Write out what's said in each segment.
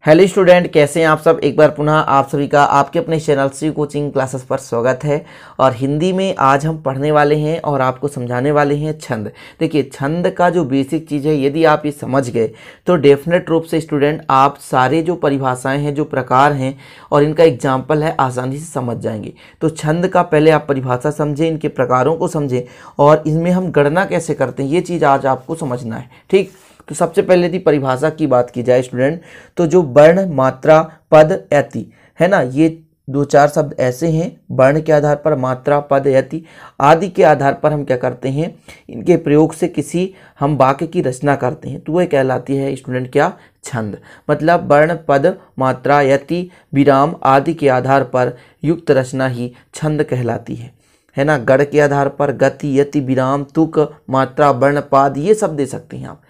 Hello student, कैसे हैं आप सब। एक बार पुनः आप सभी का आपके अपने चैनल श्री कोचिंग क्लासेस पर स्वागत है। और हिंदी में आज हम पढ़ने वाले हैं और आपको समझाने वाले हैं छंद। देखिए, छंद का जो बेसिक चीज़ है, यदि आप ये समझ गए तो डेफिनेट रूप से स्टूडेंट आप सारे जो परिभाषाएं हैं, जो प्रकार हैं और इनका एग्जाम्पल है, आसानी से समझ जाएंगे। तो छंद का पहले आप परिभाषा समझें, इनके प्रकारों को समझें और इनमें हम गणना कैसे करते हैं, ये चीज़ आज आपको समझना है। ठीक, तो सबसे पहले यदि परिभाषा की बात की जाए स्टूडेंट, तो जो वर्ण, मात्रा, पद, यति है ना, ये दो चार शब्द ऐसे हैं। वर्ण के आधार पर, मात्रा, पद, यति आदि के आधार पर हम क्या करते हैं, इनके प्रयोग से किसी हम वाक्य की रचना करते हैं, तो वह कहलाती है स्टूडेंट क्या, छंद। मतलब वर्ण, पद, मात्रा, यति, विराम आदि के आधार पर युक्त रचना ही छंद कहलाती है ना। गण के आधार पर गति, यति, विराम, तुक, मात्रा, वर्ण, पाद ये सब दे सकते हैं आप।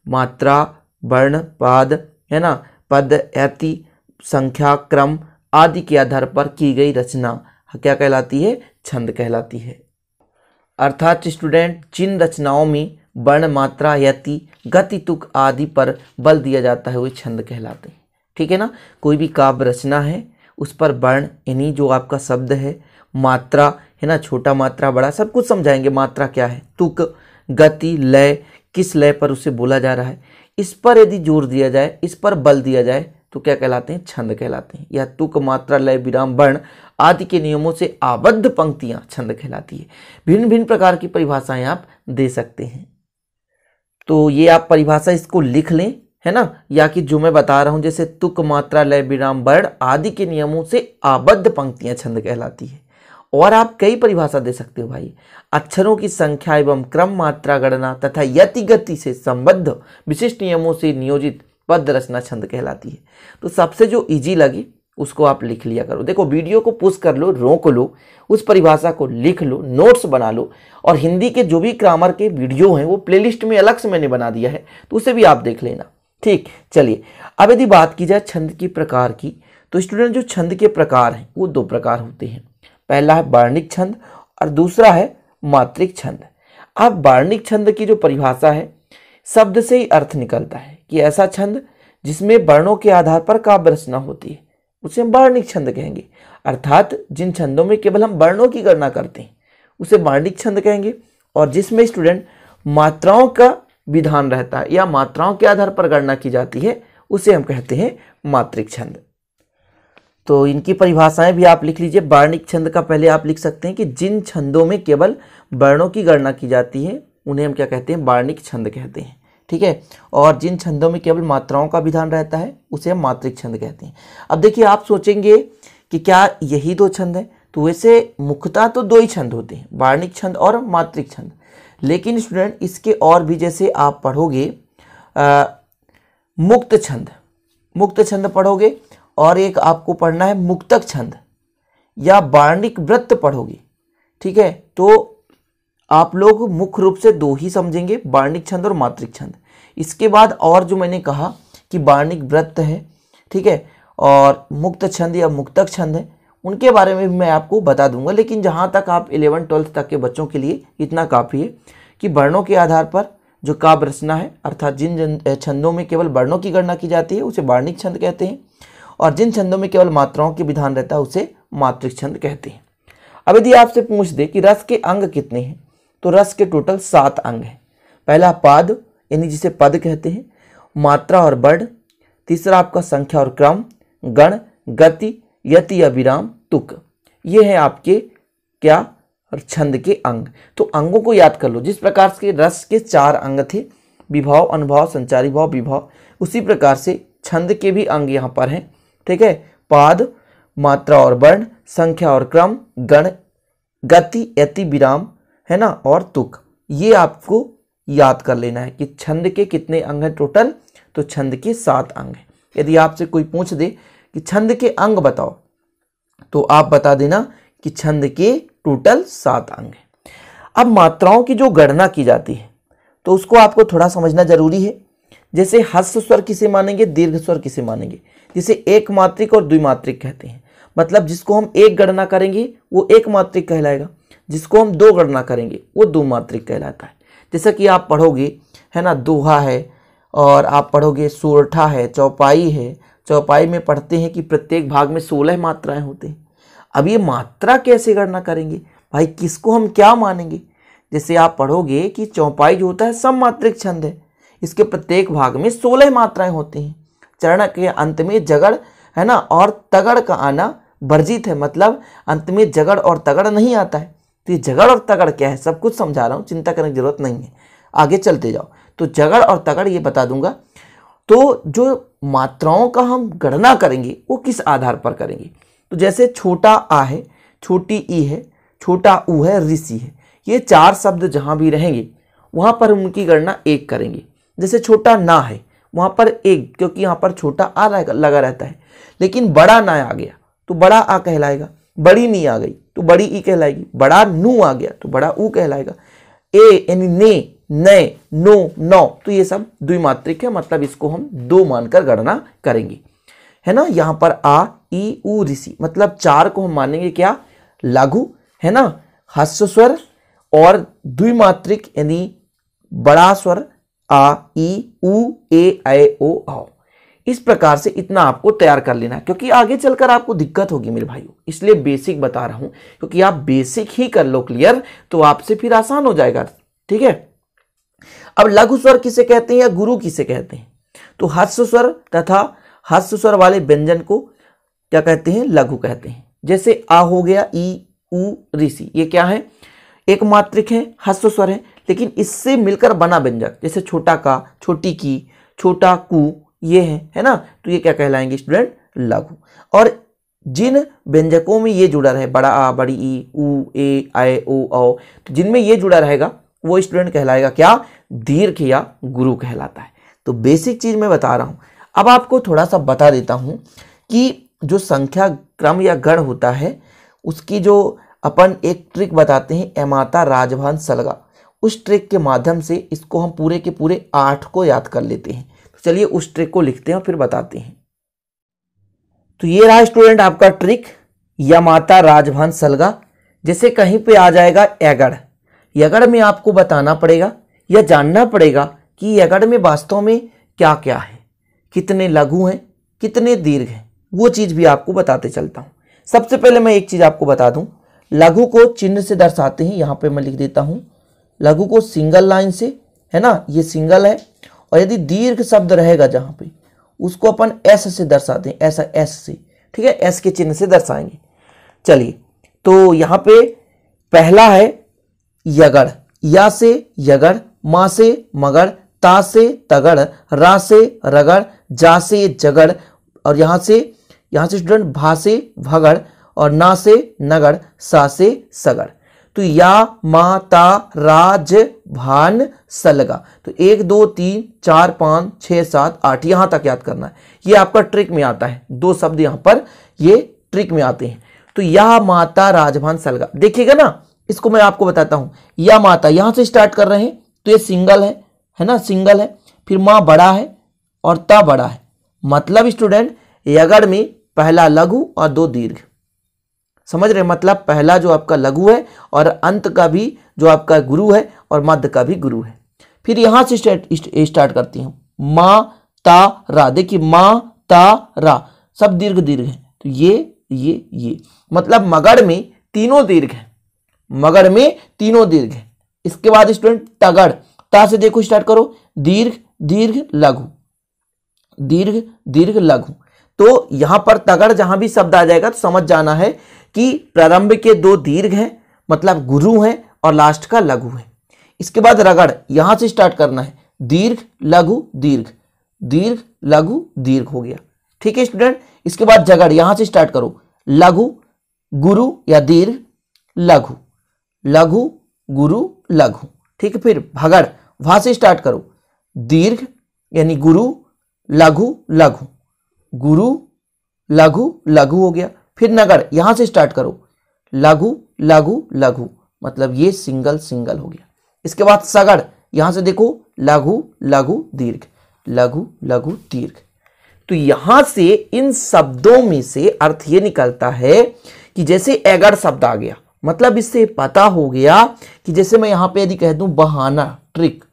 मात्रा, वर्ण, पाद है ना, पद, यति, संख्या, क्रम आदि के आधार पर की गई रचना क्या कहलाती है, छंद कहलाती है। अर्थात स्टूडेंट जिन रचनाओं में वर्ण, मात्रा, यति, गति, तुक आदि पर बल दिया जाता है, वे छंद कहलाते हैं। ठीक है ना। कोई भी काव्य रचना है, उस पर वर्ण यानी जो आपका शब्द है, मात्रा है ना, छोटा मात्रा, बड़ा, सब कुछ समझाएंगे। मात्रा क्या है, तुक, गति, लय, किस लय पर उसे बोला जा रहा है, इस पर यदि जोर दिया जाए, इस पर बल दिया जाए तो क्या कहलाते हैं, छंद कहलाते हैं। या तुक, मात्रा, लय, विराम, वर्ण आदि के नियमों से आबद्ध पंक्तियां छंद कहलाती है। भिन्न भिन्न प्रकार की परिभाषाएं आप दे सकते हैं। तो ये आप परिभाषा इसको लिख लें, है ना, या कि जो मैं बता रहा हूं, जैसे तुक, मात्रा, लय, विराम, वर्ण आदि के नियमों से आबद्ध पंक्तियां छंद कहलाती है। और आप कई परिभाषा दे सकते हो भाई। अक्षरों की संख्या एवं क्रम, मात्रा गणना तथा यति, गति से संबद्ध विशिष्ट नियमों से नियोजित पद रचना छंद कहलाती है। तो सबसे जो इजी लगे उसको आप लिख लिया करो। देखो, वीडियो को पुश कर लो, रोक लो, उस परिभाषा को लिख लो, नोट्स बना लो। और हिंदी के जो भी ग्रामर के वीडियो हैं वो प्लेलिस्ट में अलग से मैंने बना दिया है, तो उसे भी आप देख लेना। ठीक, चलिए अब यदि बात की जाए छंद के प्रकार की, तो स्टूडेंट जो छंद के प्रकार हैं वो दो प्रकार होते हैं। पहला है वर्णिक छंद और दूसरा है मात्रिक छंद। अब वर्णिक छंद की जो परिभाषा है, शब्द से ही अर्थ निकलता है कि ऐसा छंद जिसमें वर्णों के आधार पर काव्य रचना होती है, उसे हम वर्णिक छंद कहेंगे। अर्थात जिन छंदों में केवल हम वर्णों की गणना करते हैं उसे वर्णिक छंद कहेंगे। और जिसमें स्टूडेंट मात्राओं का विधान रहता है या मात्राओं के आधार पर गणना की जाती है, उसे हम कहते हैं मात्रिक छंद। तो इनकी परिभाषाएं भी आप लिख लीजिए। वर्णिक छंद का पहले आप लिख सकते हैं कि जिन छंदों में केवल वर्णों की गणना की जाती है उन्हें हम क्या कहते हैं, वर्णिक छंद कहते हैं। ठीक है। और जिन छंदों में केवल मात्राओं का विधान रहता है उसे हम मात्रिक छंद कहते हैं। अब देखिए, आप सोचेंगे कि क्या यही दो छंद है, तो वैसे मुख्यतः तो दो ही छंद होते हैं, वर्णिक छंद और मात्रिक छंद। लेकिन स्टूडेंट इसके और भी, जैसे आप पढ़ोगे मुक्त छंद पढ़ोगे, और एक आपको पढ़ना है मुक्तक छंद या वार्णिक वृत्त पढ़ोगे। ठीक है। तो आप लोग मुख्य रूप से दो ही समझेंगे, वार्णिक छंद और मात्रिक छंद। इसके बाद और जो मैंने कहा कि वार्णिक वृत्त है, ठीक है, और मुक्त छंद या मुक्तक छंद है, उनके बारे में भी मैं आपको बता दूंगा। लेकिन जहाँ तक आप 11वीं-12वीं तक के बच्चों के लिए इतना काफ़ी है कि वर्णों के आधार पर जो काव्य रचना है, अर्थात जिन छंदों में केवल वर्णों की गणना की जाती है उसे वार्णिक छंद कहते हैं, और जिन छंदों में केवल मात्राओं के विधान रहता है उसे मात्रिक छंद कहते हैं। अब यदि आपसे पूछ दे कि रस के अंग कितने हैं, तो रस के टोटल 7 अंग हैं। पहला पाद यानी जिसे पद कहते हैं, मात्रा और वर्ण, तीसरा आपका संख्या और क्रम, गण, गति, यति या विराम, तुक। ये है आपके क्या, छंद के अंग। तो अंगों को याद कर लो। जिस प्रकार से रस के 4 अंग थे, विभाव, अनुभाव, संचारी भाव, विभाव, उसी प्रकार से छंद के भी अंग यहाँ पर हैं। ठीक है। पाद, मात्रा और वर्ण, संख्या और क्रम, गण, गति, यति, विराम है ना, और तुक। ये आपको याद कर लेना है कि छंद के कितने अंग हैं टोटल, तो छंद के 7 अंग हैं। यदि आपसे कोई पूछ दे कि छंद के अंग बताओ, तो आप बता देना कि छंद के टोटल 7 अंग हैं। अब मात्राओं की जो गणना की जाती है, तो उसको आपको थोड़ा समझना जरूरी है। जैसे ह्रस्व स्वर किसे मानेंगे, दीर्घ स्वर किसे मानेंगे, जिसे एक मात्रिक और द्विमात्रिक कहते हैं। मतलब जिसको हम एक गणना करेंगे वो एक मात्रिक कहलाएगा, जिसको हम 2 गणना करेंगे वो 2 मात्रिक कहलाता है। जैसा कि आप पढ़ोगे है ना, दोहा है, और आप पढ़ोगे सोरठा है, चौपाई है, चौपाई में पढ़ते हैं कि प्रत्येक भाग में 16 मात्राएं होते हैं। अब ये मात्रा कैसे गणना करेंगे भाई, किसको हम क्या मानेंगे? जैसे आप पढ़ोगे कि चौपाई जो होता है सममात्रिक छंद है, इसके प्रत्येक भाग में 16 मात्राएं होती हैं। चरण के अंत में जगड़ है ना और तगड़ का आना वर्जित है, मतलब अंत में जगड़ और तगड़ नहीं आता है। तो ये जगड़ और तगड़ क्या है सब कुछ समझा रहा हूँ, चिंता करने की जरूरत नहीं है, आगे चलते जाओ। तो जगड़ और तगड़ ये बता दूंगा। तो जो मात्राओं का हम गणना करेंगे वो किस आधार पर करेंगे? तो जैसे छोटा आ है, छोटी ई है, छोटा ऊ है, ऋषि है, ये 4 शब्द जहां भी रहेंगे वहां पर उनकी गणना 1 करेंगे। जैसे छोटा ना है वहां पर 1, क्योंकि यहां पर छोटा आ लगा रहता है। लेकिन बड़ा ना आ गया तो बड़ा आ कहलाएगा, बड़ी नी आ गई तो बड़ी ई कहलाएगी, बड़ा नू आ गया तो बड़ा ऊ कहलाएगा। ए यानी ने, नए, नो, नौ, तो ये सब द्विमात्रिक है, मतलब इसको हम 2 मानकर गणना करेंगे, है ना। यहाँ पर आ, ई, उ, ऋषि, मतलब 4 को हम मानेंगे क्या? लघु, है ना, ह्रस्व स्वर और द्विमात्रिक यानी बड़ा स्वर आ, ई, उ, ए, ऐ, ओ, औ। इस प्रकार से इतना आपको तैयार कर लेना है, क्योंकि आगे चलकर आपको दिक्कत होगी मेरे भाइयों, इसलिए बेसिक बता रहा हूं। क्योंकि आप बेसिक ही कर लो क्लियर तो आपसे फिर आसान हो जाएगा, ठीक है। अब लघु स्वर किसे कहते हैं या गुरु किसे कहते हैं? तो ह्रस्व स्वर तथा ह्रस्व स्वर वाले व्यंजन को क्या कहते हैं? लघु कहते हैं। जैसे आ हो गया, ई, उ, ऋषि, ये क्या है? एक मात्रिक है, ह्रस्व स्वर है, लेकिन इससे मिलकर बना व्यंजक, जैसे छोटा का, छोटी की, छोटा कु, ये है ना। तो ये क्या कहलाएंगे स्टूडेंट? लघु। और जिन व्यंजकों में ये जुड़ा रहे, बड़ा आ, बड़ी ई, उ, ए, ऐ, ओ, औ, तो जिनमें ये जुड़ा रहेगा वो स्टूडेंट कहलाएगा क्या? दीर्घ या गुरु कहलाता है। तो बेसिक चीज मैं बता रहा हूं। अब आपको थोड़ा सा बता देता हूं कि जो संख्या क्रम या गण होता है उसकी जो अपन एक ट्रिक बताते हैं, एमाता राजभान सलगा, उस ट्रिक के माध्यम से इसको हम पूरे के पूरे 8 को याद कर लेते हैं। तो चलिए उस ट्रिक को लिखते हैं और फिर बताते हैं। तो ये रहा स्टूडेंट आपका ट्रिक, यमाता राजभान सलगा। जैसे कहीं पे आ जाएगा एगड़, यगड़ में आपको बताना पड़ेगा या जानना पड़ेगा कि यगड़ में वास्तव में क्या क्या है, कितने लघु हैं, कितने दीर्घ हैं, वो चीज भी आपको बताते चलता हूं। सबसे पहले मैं एक चीज आपको बता दूं, लघु को चिन्ह से दर्शाते हैं। यहां पे मैं लिख देता हूं लघु को सिंगल लाइन से, है ना, ये सिंगल है। और यदि दीर्घ शब्द रहेगा जहां पे उसको अपन एस से दर्शाते हैं, ऐसा एस से, ठीक है, एस के चिन्ह से दर्शाएंगे। चलिए तो यहां पे पहला है यगड़, या से यगड़, मा से मगड़, ता से तगड़, रा से रगड़, जा से जगड़, और यहां से स्टूडेंट भा से भगड़, और ना से नगड़, सा से सगड़। तो या, मा, ता, रा, ज, भान, सलगा। तो 1 2 3 4 5 6 7 8 यहां तक याद करना है। ये आपका ट्रिक में आता है, 2 शब्द यहां पर ये ट्रिक में आते हैं। तो या माता राजभान सलगा, देखिएगा ना, इसको मैं आपको बताता हूं। या माता यहां से स्टार्ट कर रहे हैं तो ये सिंगल है ना, सिंगल है। फिर मां बड़ा है और ता बड़ा है, मतलब स्टूडेंट यगड़ में पहला लघु और 2 दीर्घ, समझ रहे? मतलब पहला जो आपका लघु है और अंत का भी जो आपका गुरु है और मध्य का भी गुरु है। फिर यहां से स्टार्ट करती हूं, मा, ता, रा। देखिए मा, ता, रा सब दीर्घ है। तो ये मतलब मगड़ में तीनों दीर्घ है, मगड़ में तीनों दीर्घ है। इसके बाद स्टूडेंट तगड़, ता से देखो स्टार्ट करो, दीर्घ दीर्घ लघु, दीर्घ दीर्घ लघु। तो यहां पर तगड़ जहां भी शब्द आ जाएगा तो समझ जाना है कि प्रारंभ के 2 दीर्घ हैं, मतलब गुरु हैं, और लास्ट का लघु है। इसके बाद रगड़, यहां से स्टार्ट करना है, दीर्घ लघु दीर्घ, दीर्घ लघु दीर्घ हो गया, ठीक है स्टूडेंट। इसके बाद जगड़, यहां से स्टार्ट करो, लघु गुरु या दीर्घ लघु, लघु गुरु लघु, ठीक है। फिर भगड़, वहां से स्टार्ट करो, दीर्घ यानी गुरु लघु लघु, गुरु लघु लघु हो गया। फिर नगड़, यहां से स्टार्ट करो, लघु लघु लघु, मतलब ये सिंगल सिंगल हो गया। इसके बाद सगड़, यहां से देखो, लघु लघु दीर्घ, लघु लघु दीर्घ। तो यहां से इन शब्दों में से अर्थ ये निकलता है कि जैसे एगड़ शब्द आ गया, मतलब इससे पता हो गया कि जैसे मैं यहां पे यदि कह दूं बहाना, ट्रिक,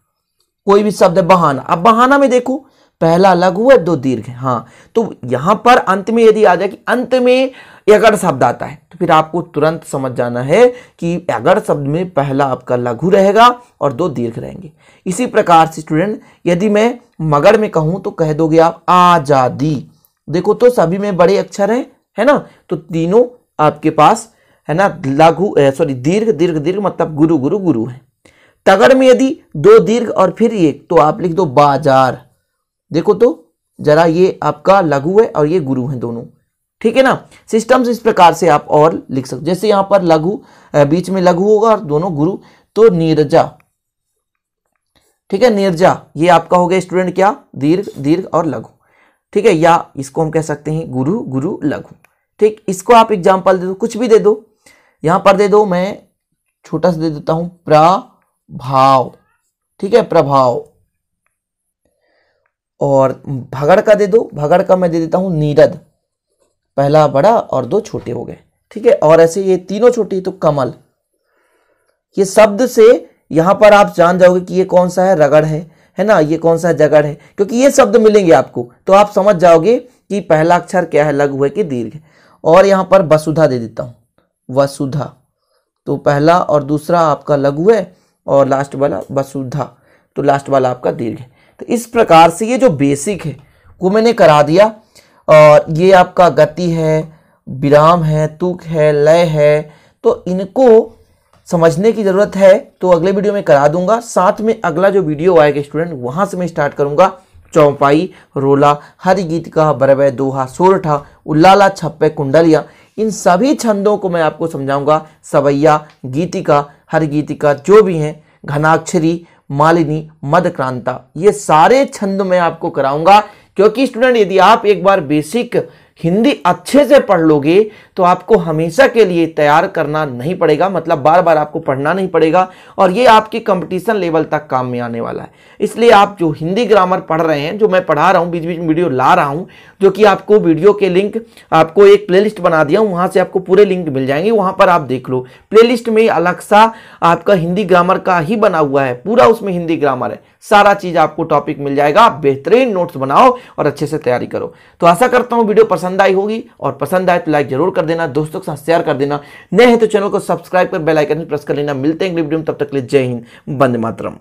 कोई भी शब्द है बहाना। अब बहाना में देखो पहला लघु है, दो दीर्घ है। हाँ, तो यहां पर अंत में यदि आ जाए कि अंत में अगर शब्द आता है तो फिर आपको तुरंत समझ जाना है कि अगर शब्द में पहला आपका लघु रहेगा और दो दीर्घ रहेंगे। इसी प्रकार से स्टूडेंट यदि मैं मगध में कहूं तो कह दोगे आप आजादी। देखो तो सभी में बड़े अक्षर है ना, तो तीनों आपके पास है ना लघु सॉरी दीर्घ दीर्घ दीर्घ मतलब गुरु गुरु गुरु है। तगड़ में यदि दो दीर्घ और फिर एक तो आप लिख दो बाजार। देखो तो जरा ये आपका लघु है और ये गुरु है दोनों, ठीक है ना। सिस्टम से इस प्रकार से आप और लिख सकते, जैसे यहां पर लघु बीच में लघु होगा और दोनों गुरु, तो नीरजा, ठीक है, नीरजा ये आपका हो गया स्टूडेंट क्या, दीर्घ दीर्घ और लघु, ठीक है। या इसको हम कह सकते हैं गुरु गुरु लघु, ठीक। इसको आप एग्जाम्पल दे दो, कुछ भी दे दो, यहां पर दे दो, मैं छोटा सा दे देता हूं प्रभाव, ठीक है, प्रभाव। और भगड़ का दे दो, भगड़ का मैं दे देता हूं नीरद, पहला बड़ा और दो छोटे हो गए, ठीक है। और ऐसे ये तीनों छोटे तो कमल। ये शब्द से यहां पर आप जान जाओगे कि ये कौन सा है, रगड़ है ना, ये कौन सा जगड़ है, क्योंकि ये शब्द मिलेंगे आपको तो आप समझ जाओगे कि पहला अक्षर क्या है, लघु है कि दीर्घ है। और यहां पर वसुधा दे देता हूं, वसुधा, तो पहला और दूसरा आपका लघु है और लास्ट वाला वसुधा, तो लास्ट वाला आपका दीर्घ है। तो इस प्रकार से ये जो बेसिक है वो मैंने करा दिया। और ये आपका गति है, विराम है, तुक है, लय है, तो इनको समझने की जरूरत है, तो अगले वीडियो में करा दूंगा। साथ में अगला जो वीडियो आएगा स्टूडेंट वहां से मैं स्टार्ट करूंगा चौपाई, रोला, हरि गीतिका, बरवै, दोहा, सोरठा, उल्लाला, छप्पे, कुंडलिया, इन सभी छंदों को मैं आपको समझाऊंगा। सवैया, गीतिका, हरि गीतिका जो भी हैं, घनाक्षरी, मालिनी, मदक्रांता, ये सारे छंद मैं आपको कराऊंगा। क्योंकि स्टूडेंट यदि आप एक बार बेसिक हिंदी अच्छे से पढ़ लोगे तो आपको हमेशा के लिए तैयार करना नहीं पड़ेगा, मतलब बार बार आपको पढ़ना नहीं पड़ेगा, और ये आपके कंपटीशन लेवल तक काम में आने वाला है। इसलिए आप जो हिंदी ग्रामर पढ़ रहे हैं, जो मैं पढ़ा रहा हूँ, बीच बीच में वीडियो ला रहा हूँ, जो कि आपको वीडियो के लिंक आपको एक प्लेलिस्ट बना दिया हूँ, वहां से आपको पूरे लिंक मिल जाएंगे, वहां पर आप देख लो। प्लेलिस्ट में अलग सा आपका हिंदी ग्रामर का ही बना हुआ है, पूरा उसमें हिंदी ग्रामर है, सारा चीज आपको टॉपिक मिल जाएगा। आप बेहतरीन नोट्स बनाओ और अच्छे से तैयारी करो। तो आशा करता हूं वीडियो पसंद आई होगी, और पसंद आए तो लाइक जरूर कर देना, दोस्तों के साथ शेयर कर देना, नए हैं तो चैनल को सब्सक्राइब कर बेल आइकन प्रेस कर लेना। मिलते हैं अगले वीडियो में, तब तक के लिए जय हिंद, वंदे मातरम।